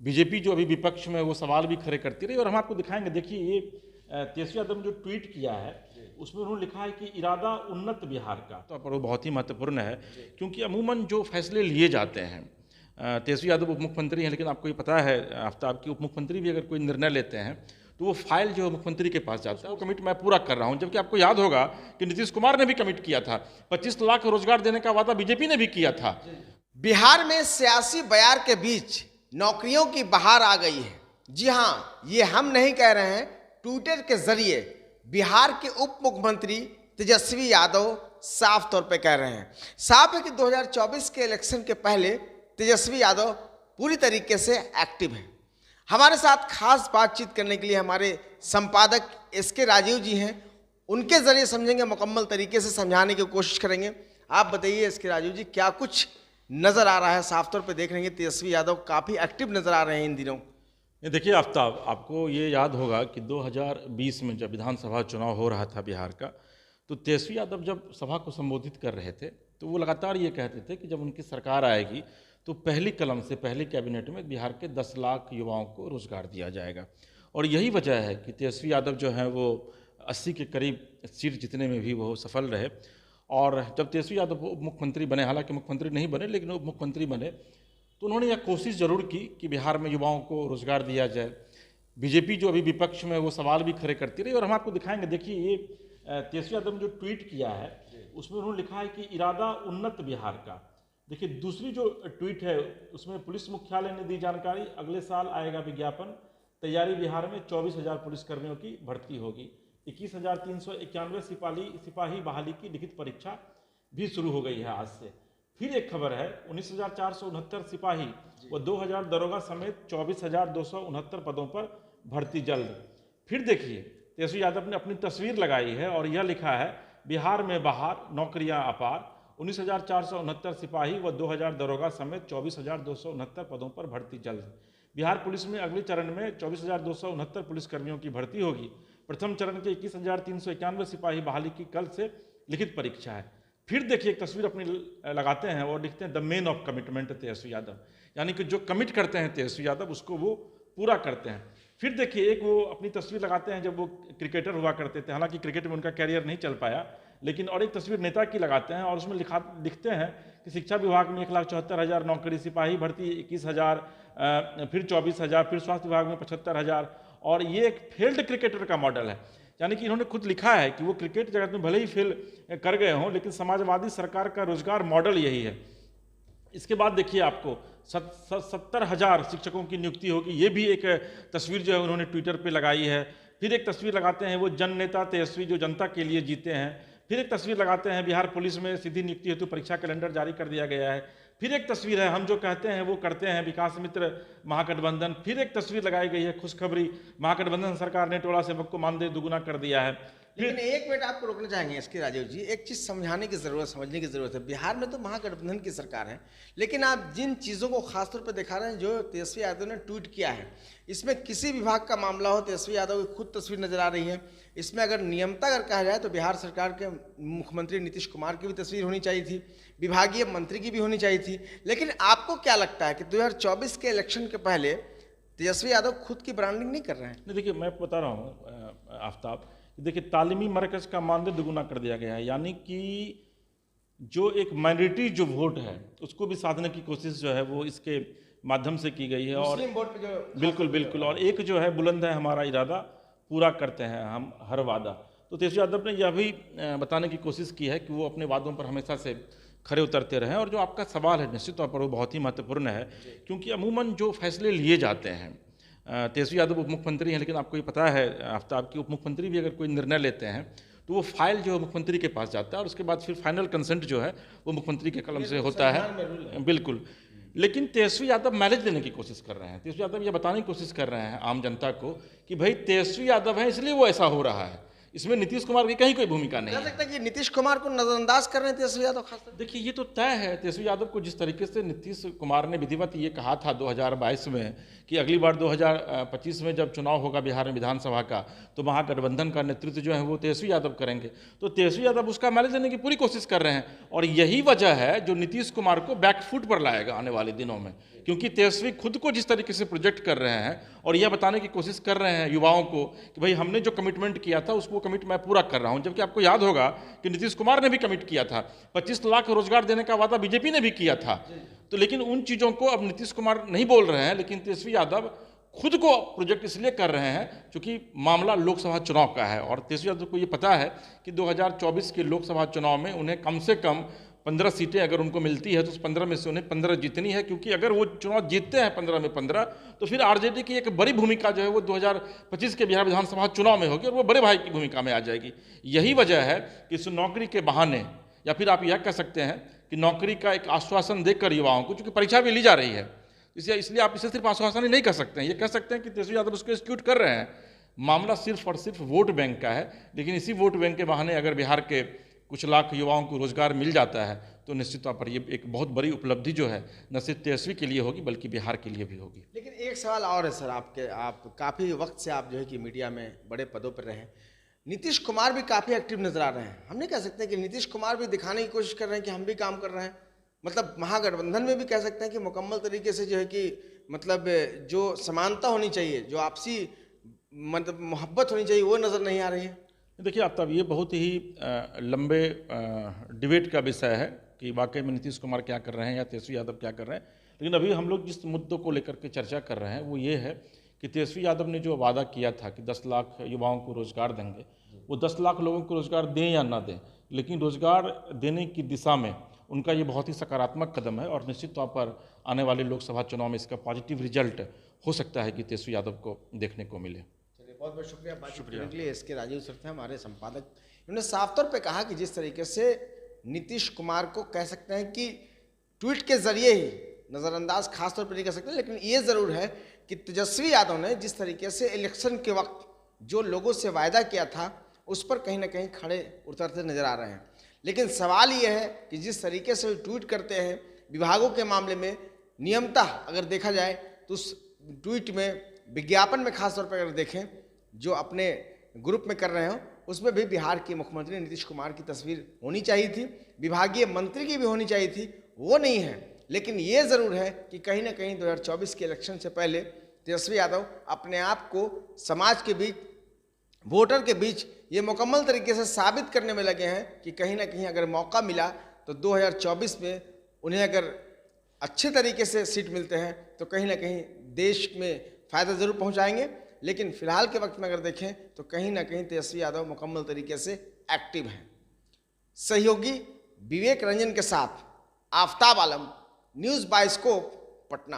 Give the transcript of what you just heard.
BJP जो अभी विपक्ष में वो सवाल भी खड़े करती रही और हम आपको दिखाएंगे। देखिए ये तेजस्वी यादव ने जो ट्वीट किया है उसमें उन्होंने लिखा है कि इरादा उन्नत बिहार का, तो पर वो बहुत ही महत्वपूर्ण है क्योंकि अमूमन जो फैसले लिए जाते हैं, तेजस्वी यादव उप मुख्यमंत्री हैं लेकिन आपको ये पता है आफ्ताब की उप मुख्यमंत्री भी अगर कोई निर्णय लेते हैं तो वो फाइल जो है मुख्यमंत्री के पास जाता है, वो कमिट मैं पूरा कर रहा हूँ। जबकि आपको याद होगा कि नीतीश कुमार ने भी कमिट किया था, 25 लाख रोजगार देने का वादा बीजेपी ने भी किया था। बिहार में सियासी बयार के बीच नौकरियों की बहार आ गई है। जी हाँ, ये हम नहीं कह रहे हैं, ट्विटर के जरिए बिहार के उप मुख्यमंत्री तेजस्वी यादव साफ तौर पे कह रहे हैं। साफ है कि 2024 के इलेक्शन के पहले तेजस्वी यादव पूरी तरीके से एक्टिव है। हमारे साथ खास बातचीत करने के लिए हमारे संपादक एसके राजीव जी हैं, उनके जरिए समझेंगे, मुकम्मल तरीके से समझाने की कोशिश करेंगे। आप बताइए एसके राजीव जी, क्या कुछ नजर आ रहा है? साफ तौर पे देख रहे हैं तेजस्वी यादव काफी एक्टिव नजर आ रहे हैं इन दिनों। देखिए आफ्ताब, आपको ये याद होगा कि 2020 में जब विधानसभा चुनाव हो रहा था बिहार का, तो तेजस्वी यादव जब सभा को संबोधित कर रहे थे तो वो लगातार ये कहते थे कि जब उनकी सरकार आएगी तो पहली कलम से पहली कैबिनेट में बिहार के 10 लाख युवाओं को रोजगार दिया जाएगा। और यही वजह है कि तेजस्वी यादव जो हैं वो 80 के करीब सीट जीतने में भी वो सफल रहे। और जब तेजस्वी यादव उप मुख्यमंत्री बने, हालांकि मुख्यमंत्री नहीं बने लेकिन उप मुख्यमंत्री बने, तो उन्होंने यह कोशिश जरूर की कि बिहार में युवाओं को रोजगार दिया जाए। बीजेपी जो अभी विपक्ष में वो सवाल भी खड़े करती रही और हम आपको दिखाएंगे। देखिए ये तेजस्वी यादव ने जो ट्वीट किया है उसमें उन्होंने लिखा है कि इरादा उन्नत बिहार का। देखिए दूसरी जो ट्वीट है उसमें पुलिस मुख्यालय ने दी जानकारी, अगले साल आएगा विज्ञापन, तैयारी बिहार में 24,000 पुलिसकर्मियों की भर्ती होगी, 21,391 सिपाही बहाली की लिखित परीक्षा भी शुरू हो गई है आज से। फिर एक खबर है, 19,469 सिपाही व 2,000 दरोगा समेत 24,269 पदों पर भर्ती जल्द। फिर देखिए तेजस्वी यादव ने अपनी तस्वीर लगाई है और यह लिखा है, बिहार में बहार नौकरियां अपार, 19,469 सिपाही व 2,000 दरोगा समेत 24,269 पदों पर भर्ती जल्द। बिहार पुलिस में अगले चरण में 24,269 पुलिसकर्मियों की भर्ती होगी। प्रथम चरण के 21,391 सिपाही बहाली की कल से लिखित परीक्षा है। फिर देखिए एक तस्वीर अपनी लगाते हैं और लिखते हैं the main of commitment Tejashwi Yadav, यानी कि जो कमिट करते हैं तेजस्वी यादव उसको वो पूरा करते हैं। फिर देखिए एक वो अपनी तस्वीर लगाते हैं जब वो क्रिकेटर हुआ करते थे, हालांकि क्रिकेट में उनका कैरियर नहीं चल पाया, लेकिन और एक तस्वीर नेता की लगाते हैं और उसमें लिखते हैं कि शिक्षा विभाग में 1,74,000 नौकरी, सिपाही भर्ती 21,000, फिर 24,000, फिर स्वास्थ्य विभाग में 75,000। और ये एक फील्ड क्रिकेटर का मॉडल है, यानी कि इन्होंने खुद लिखा है कि वो क्रिकेट जगत में भले ही फेल कर गए हों लेकिन समाजवादी सरकार का रोजगार मॉडल यही है। इसके बाद देखिए आपको 70,000 शिक्षकों की नियुक्ति होगी, ये भी एक तस्वीर जो है उन्होंने ट्विटर पे लगाई है। फिर एक तस्वीर लगाते हैं वो जन नेता तेजस्वी जो जनता के लिए जीते हैं। फिर एक तस्वीर लगाते हैं बिहार पुलिस में सीधी नियुक्ति हेतु परीक्षा कैलेंडर जारी कर दिया गया है। फिर एक तस्वीर है हम जो कहते हैं वो करते हैं, विकास मित्र महागठबंधन। फिर एक तस्वीर लगाई गई है खुशखबरी, महागठबंधन सरकार ने टोला सेवक को मानदेय दुगुना कर दिया है। लेकिन एक मिनट आपको रोकना चाहेंगे एसके राजीव जी, एक चीज समझाने की जरूरत, समझने की जरूरत है। बिहार में तो महागठबंधन की सरकार है, लेकिन आप जिन चीजों को खासतौर पर दिखा रहे हैं जो तेजस्वी यादव ने ट्वीट किया है, इसमें किसी विभाग का मामला हो, तेजस्वी यादव की खुद तस्वीर नजर आ रही है। इसमें अगर नियमता अगर कहा जाए तो बिहार सरकार के मुख्यमंत्री नीतीश कुमार की भी तस्वीर होनी चाहिए थी, विभागीय मंत्री की भी होनी चाहिए थी। लेकिन आपको क्या लगता है कि 2024 के इलेक्शन के पहले तेजस्वी यादव खुद की ब्रांडिंग नहीं कर रहे हैं? नहीं, देखिए मैं बता रहा हूँ आफ्ताब, देखिए तालीमी मरकज का मानदेय दुगुना कर दिया गया है, यानी कि जो एक माइनॉरिटी जो वोट है उसको भी साधने की कोशिश जो है वो इसके माध्यम से की गई है। और वोट पे जो बिल्कुल बिल्कुल, और एक जो है बुलंद है हमारा इरादा, पूरा करते हैं हम हर वादा। तो तेजस्वी यादव ने यह भी बताने की कोशिश की है कि वो अपने वादों पर हमेशा से खरे उतरते रहे। और जो आपका सवाल है निश्चित तौर पर वो बहुत ही महत्वपूर्ण है, क्योंकि अमूमन जो फैसले लिए जाते हैं, तेजस्वी यादव उप मुख्यमंत्री हैं लेकिन आपको ये पता है आफ्ताब की उप मुख्यमंत्री भी अगर कोई निर्णय लेते हैं तो वो फाइल जो है मुख्यमंत्री के पास जाता है और उसके बाद फिर फाइनल कंसेंट जो है वो मुख्यमंत्री के कलम से होता है। बिल्कुल, लेकिन तेजस्वी यादव मैनेज देने की कोशिश कर रहे हैं। तेजस्वी यादव ये बताने की कोशिश कर रहे हैं आम जनता को कि भाई तेजस्वी यादव है इसलिए वो ऐसा हो रहा है, इसमें नीतीश कुमार की कहीं कोई भूमिका नहीं कह है। सकते हैं कि नीतीश कुमार को नजरअंदाज कर रहे हैं तेजस्वी यादव खासतौर पर। देखिए, ये तो तय है। तेजस्वी यादव को जिस तरीके से नीतीश कुमार ने विधिवत ये कहा था 2022 में कि अगली बार 2025 में जब चुनाव होगा बिहार में विधानसभा का, तो महागठबंधन का नेतृत्व जो है वो तेजस्वी यादव करेंगे। तो तेजस्वी यादव उसका माइलेज देने की पूरी कोशिश कर रहे हैं, और यही वजह है जो नीतीश कुमार को बैकफुट पर लाएगा आने वाले दिनों में। क्योंकि तेजस्वी खुद को जिस तरीके से प्रोजेक्ट कर रहे हैं और यह बताने की कोशिश कर रहे हैं युवाओं को कि भाई हमने जो कमिटमेंट किया था उसको कमिट मैं पूरा कर रहा हूं, जबकि आपको याद होगा कि नीतीश कुमार ने भी कमिट किया था, 25 लाख रोजगार देने का वादा बीजेपी ने भी किया था। तो लेकिन उन चीज़ों को अब नीतीश कुमार नहीं बोल रहे हैं, लेकिन तेजस्वी यादव खुद को प्रोजेक्ट इसलिए कर रहे हैं क्योंकि मामला लोकसभा चुनाव का है, और तेजस्वी यादव को ये पता है कि 2024 के लोकसभा चुनाव में उन्हें कम से कम 15 सीटें अगर उनको मिलती है तो उस 15 में से उन्हें 15 जीतनी है, क्योंकि अगर वो चुनाव जीतते हैं 15 में 15, तो फिर आरजेडी की एक बड़ी भूमिका जो है वो 2025 के बिहार विधानसभा चुनाव में होगी और वो बड़े भाई की भूमिका में आ जाएगी। यही वजह है कि इस नौकरी के बहाने, या फिर आप यह कह सकते हैं कि नौकरी का एक आश्वासन देकर युवाओं को, चूंकि परीक्षा भी ली जा रही है, इसलिए आप इसे सिर्फ आश्वासन ही नहीं कर सकते हैं, ये कह सकते हैं कि तेजस्वी यादव उसको एक्सिक्यूट कर रहे हैं। मामला सिर्फ और सिर्फ वोट बैंक का है, लेकिन इसी वोट बैंक के बहाने अगर बिहार के कुछ लाख युवाओं को रोजगार मिल जाता है तो निश्चित तौर पर ये एक बहुत बड़ी उपलब्धि जो है न सिर्फ तेजस्वी के लिए होगी बल्कि बिहार के लिए भी होगी। लेकिन एक सवाल और है सर, आप काफ़ी वक्त से आप जो है कि मीडिया में बड़े पदों पर रहे हैं। नीतीश कुमार भी काफ़ी एक्टिव नजर आ रहे हैं। हम नहीं कह सकते कि नीतीश कुमार भी दिखाने की कोशिश कर रहे हैं कि हम भी काम कर रहे हैं। मतलब महागठबंधन में भी कह सकते हैं कि मुकम्मल तरीके से जो है कि मतलब जो समानता होनी चाहिए, जो आपसी मतलब मोहब्बत होनी चाहिए, वो नज़र नहीं आ रही है। देखिए आफ्ताब, ये बहुत ही लंबे डिबेट का विषय है कि वाकई में नीतीश कुमार क्या कर रहे हैं या तेजस्वी यादव क्या कर रहे हैं। लेकिन अभी हम लोग जिस मुद्दों को लेकर के चर्चा कर रहे हैं वो ये है कि तेजस्वी यादव ने जो वादा किया था कि 10 लाख युवाओं को रोजगार देंगे, वो 10 लाख लोगों को रोजगार दें या ना दें, लेकिन रोजगार देने की दिशा में उनका ये बहुत ही सकारात्मक कदम है, और निश्चित तौर पर आने वाले लोकसभा चुनाव में इसका पॉजिटिव रिजल्ट हो सकता है कि तेजस्वी यादव को देखने को मिले। बहुत बहुत शुक्रिया बातचीत करने के लिए। इसके राजीव सर थे हमारे संपादक। उन्होंने साफ तौर पे कहा कि जिस तरीके से नीतीश कुमार को कह सकते हैं कि ट्वीट के जरिए ही नज़रअंदाज खास तौर पर नहीं कर सकते, लेकिन ये ज़रूर है कि तेजस्वी यादव ने जिस तरीके से इलेक्शन के वक्त जो लोगों से वायदा किया था उस पर कहीं ना कहीं खड़े उतरते नजर आ रहे हैं। लेकिन सवाल ये है कि जिस तरीके से ट्वीट करते हैं विभागों के मामले में, नियमतः अगर देखा जाए तो उस ट्वीट में विज्ञापन में खास तौर पर अगर देखें जो अपने ग्रुप में कर रहे हो, उसमें भी बिहार के मुख्यमंत्री नीतीश कुमार की तस्वीर होनी चाहिए थी, विभागीय मंत्री की भी होनी चाहिए थी, वो नहीं है। लेकिन ये ज़रूर है कि कहीं ना कहीं 2024 के इलेक्शन से पहले तेजस्वी यादव अपने आप को समाज के बीच, वोटर के बीच ये मुकम्मल तरीके से साबित करने में लगे हैं कि कहीं ना कहीं अगर मौका मिला तो 2024 में उन्हें अगर अच्छे तरीके से सीट मिलते हैं तो कहीं ना कहीं देश में फ़ायदा ज़रूर पहुंचाएंगे। लेकिन फिलहाल के वक्त में अगर देखें तो कहीं ना कहीं तेजस्वी यादव मुकम्मल तरीके से एक्टिव हैं। सहयोगी विवेक रंजन के साथ आफ्ताब आलम, न्यूज़ बाय स्कोप, पटना।